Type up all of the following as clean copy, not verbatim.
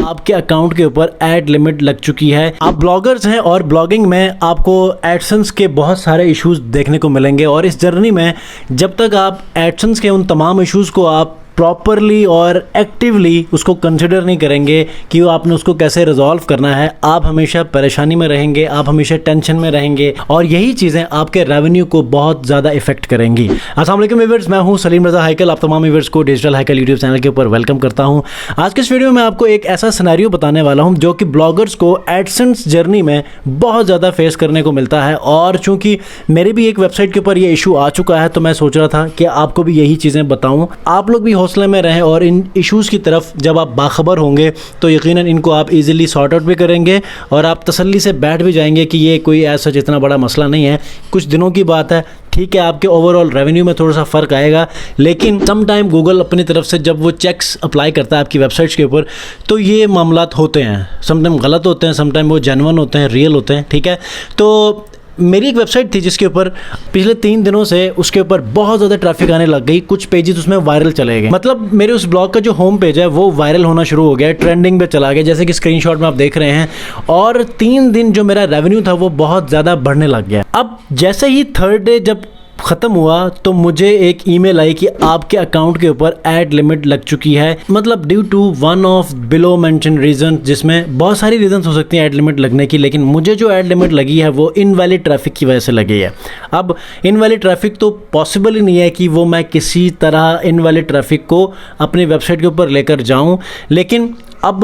आपके अकाउंट के ऊपर एड लिमिट लग चुकी है। आप ब्लॉगर्स हैं और ब्लॉगिंग में आपको एडसेंस के बहुत सारे इश्यूज देखने को मिलेंगे और इस जर्नी में जब तक आप एडसेंस के उन तमाम इश्यूज को आप प्रॉपरली और एक्टिवली उसको कंसिडर नहीं करेंगे कि आपने उसको कैसे रिजॉल्व करना है, आप हमेशा परेशानी में रहेंगे, आप हमेशा टेंशन में रहेंगे और यही चीज़ें आपके रेवेन्यू को बहुत ज़्यादा इफेक्ट करेंगी। अस्सलाम वालेकुम व्यूअर्स, मैं हूं सलीम रज़ा हैकल। आप तमाम व्यूअर्स को डिजिटल हैकल यूट्यूब चैनल के ऊपर वेलकम करता हूं। आज के इस वीडियो में आपको एक ऐसा सिनेरियो बताने वाला हूं जो कि ब्लॉगर्स को एडसेंस जर्नी में बहुत ज़्यादा फेस करने को मिलता है और चूँकि मेरी भी एक वेबसाइट के ऊपर ये इशू आ चुका है तो मैं सोच रहा था कि आपको भी यही चीज़ें बताऊँ, आप लोग भी हौसले में रहें और इन इश्यूज़ की तरफ जब आप बाखबर होंगे तो यकीनन इनको आप इजीली सॉर्ट आउट भी करेंगे और आप तसल्ली से बैठ भी जाएंगे कि ये कोई ऐसा इतना बड़ा मसला नहीं है, कुछ दिनों की बात है। ठीक है, आपके ओवरऑल रेवेन्यू में थोड़ा सा फ़र्क आएगा, लेकिन सम टाइम गूगल अपनी तरफ से जब वो चेक्स अप्लाई करता है आपकी वेबसाइट्स के ऊपर तो ये मामलात होते हैं, सम टाइम गलत होते हैं, सम टाइम वो जेन्युइन होते हैं, रियल होते हैं। ठीक है, तो मेरी एक वेबसाइट थी जिसके ऊपर पिछले 3 दिनों से उसके ऊपर बहुत ज़्यादा ट्रैफिक आने लग गई, कुछ पेजेस उसमें वायरल चले गए। मतलब मेरे उस ब्लॉग का जो होम पेज है वो वायरल होना शुरू हो गया, ट्रेंडिंग पे चला गया, जैसे कि स्क्रीनशॉट में आप देख रहे हैं। और 3 दिन जो मेरा रेवेन्यू था वो बहुत ज़्यादा बढ़ने लग गया। अब जैसे ही थर्ड डे जब ख़त्म हुआ तो मुझे एक ईमेल आई कि आपके अकाउंट के ऊपर ऐड लिमिट लग चुकी है, मतलब due to one of below mention reason, जिसमें बहुत सारी रीज़न्स हो सकती हैं ऐड लिमिट लगने की, लेकिन मुझे जो ऐड लिमिट लगी है वो इनवैलिड ट्रैफिक की वजह से लगी है। अब इनवैलिड ट्रैफिक तो पॉसिबल ही नहीं है कि वो मैं किसी तरह इनवैलिड ट्रैफिक को अपनी वेबसाइट के ऊपर लेकर जाऊँ, लेकिन अब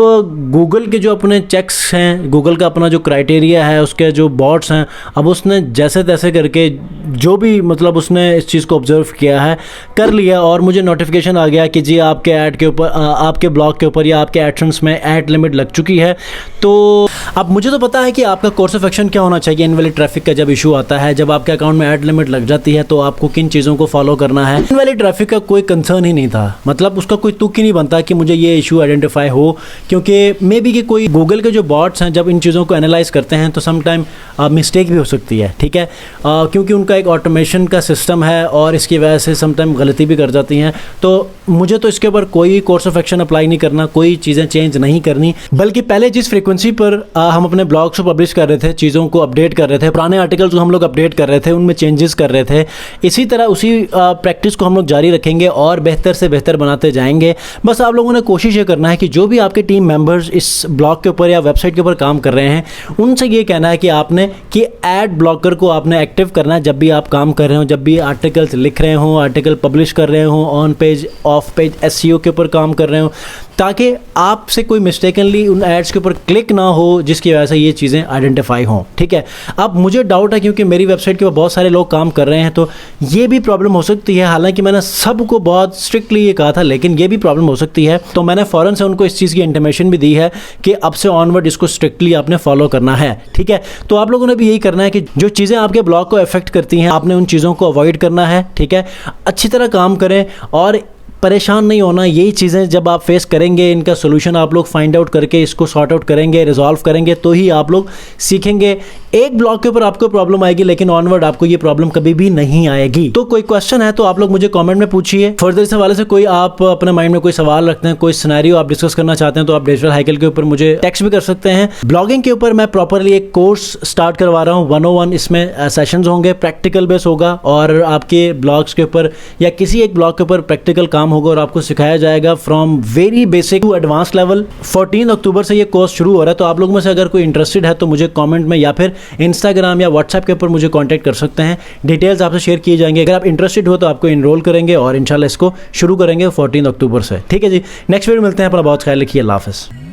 गूगल के जो अपने चेक्स हैं, गूगल का अपना जो क्राइटेरिया है, उसके जो बॉट्स हैं, अब उसने जैसे तैसे करके जो भी मतलब उसने इस चीज़ को ऑब्जर्व किया है कर लिया और मुझे नोटिफिकेशन आ गया कि जी आपके ऐड के ऊपर, आपके ब्लॉग के ऊपर या आपके एडसेंस में ऐड लिमिट लग चुकी है। तो अब मुझे तो पता है कि आपका कोर्स ऑफ एक्शन क्या होना चाहिए इनवैलिड ट्रैफिक का जब इशू आता है, जब आपके अकाउंट में ऐड लिमिट लग जाती है तो आपको किन चीज़ों को फॉलो करना है। इनवैलिड ट्रैफिक का कोई कंसर्न ही नहीं था, मतलब उसका कोई तुक ही नहीं बनता कि मुझे ये इशू आइडेंटिफाई हो, क्योंकि मे बी कि कोई गूगल के जो बॉट्स हैं जब इन चीज़ों को एनालाइज करते हैं तो सम टाइम मिस्टेक भी हो सकती है। ठीक है, क्योंकि उनका एक ऑटोमेशन का सिस्टम है और इसकी वजह से सम टाइम गलती भी कर जाती हैं। तो मुझे तो इसके ऊपर कोई कोर्स ऑफ एक्शन अप्लाई नहीं करना, कोई चीज़ें चेंज नहीं करनी, बल्कि पहले जिस फ्रीक्वेंसी पर हम अपने ब्लॉग्स को पब्लिश कर रहे थे, चीज़ों को अपडेट कर रहे थे, पुराने आर्टिकल्स को हम लोग अपडेट कर रहे थे, उनमें चेंजेस कर रहे थे, इसी तरह उसी प्रैक्टिस को हम लोग जारी रखेंगे और बेहतर से बेहतर बनाते जाएंगे। बस आप लोगों ने कोशिश ये करना है कि जो भी आपके टीम मेंबर्स इस ब्लॉग के ऊपर या वेबसाइट के ऊपर काम कर रहे हैं उनसे ये कहना है कि आपने कि एड ब्लॉकर को आपने एक्टिव करना है जब भी आप काम कर रहे हो, जब भी आर्टिकल्स लिख रहे हो, आर्टिकल पब्लिश कर रहे हो, on page of page SEO के ऊपर काम कर रहे हो, ताकि आपसे कोई मिस्टेकनली उन एड्स के ऊपर क्लिक ना हो जिसकी वजह से ये चीज़ें आइडेंटिफाई हों। ठीक है, अब मुझे डाउट है क्योंकि मेरी वेबसाइट के ऊपर बहुत सारे लोग काम कर रहे हैं तो ये भी प्रॉब्लम हो सकती है। हालांकि मैंने सबको बहुत स्ट्रिक्टली ये कहा था, लेकिन ये भी प्रॉब्लम हो सकती है, तो मैंने फ़ौरन से उनको इस चीज़ की इंटीमेशन भी दी है कि अब से ऑनवर्ड इसको स्ट्रिक्टली आपने फॉलो करना है। ठीक है, तो आप लोगों ने भी यही करना है कि जो चीज़ें आपके ब्लॉग को अफेक्ट करती हैं आपने उन चीज़ों को अवॉइड करना है। ठीक है, अच्छी तरह काम करें और परेशान नहीं होना। यही चीज़ें जब आप फेस करेंगे, इनका सोल्यूशन आप लोग फाइंड आउट करके इसको सॉर्ट आउट करेंगे, रिजॉल्व करेंगे, तो ही आप लोग सीखेंगे। एक ब्लॉग के ऊपर आपको प्रॉब्लम आएगी लेकिन ऑनवर्ड आपको ये प्रॉब्लम कभी भी नहीं आएगी। तो कोई क्वेश्चन है तो आप लोग मुझे कमेंट में पूछिए। फर्दर इस हवाले से कोई आप अपने माइंड में कोई सवाल रखते हैं, कोई सिनेरियो आप डिस्कस करना चाहते हैं तो आप डिजिटल हैकल के ऊपर मुझे टेक्स्ट भी कर सकते हैं। ब्लॉगिंग के ऊपर मैं प्रॉपरली एक कोर्स स्टार्ट करवा रहा हूँ 101, इसमें सेशंस होंगे, प्रैक्टिकल बेस होगा और आपके ब्लॉग्स के ऊपर या किसी एक ब्लॉग के ऊपर प्रैक्टिकल काम होगा और आपको सिखाया जाएगा from very basic to advance level. 14 अक्टूबर से ये कोर्स शुरू हो रहा है, तो आप लोगों में से अगर कोई इंटरेस्टेड है तो मुझे कमेंट में या फिर इंस्टाग्राम या व्हाट्सएप के ऊपर मुझे कांटेक्ट कर सकते हैं। डिटेल्स आपसे शेयर किए जाएंगे। अगर आप इंटरेस्टेड हो तो आपको इनरोल करेंगे और इंशाल्लाह इसको शुरू करेंगे 14 अक्टूबर से। ठीक है जी, नेक्स्ट वीडियो मिलते हैं। अपना बहुत ख्याल रखिए। अल्लाह हाफ़िज़।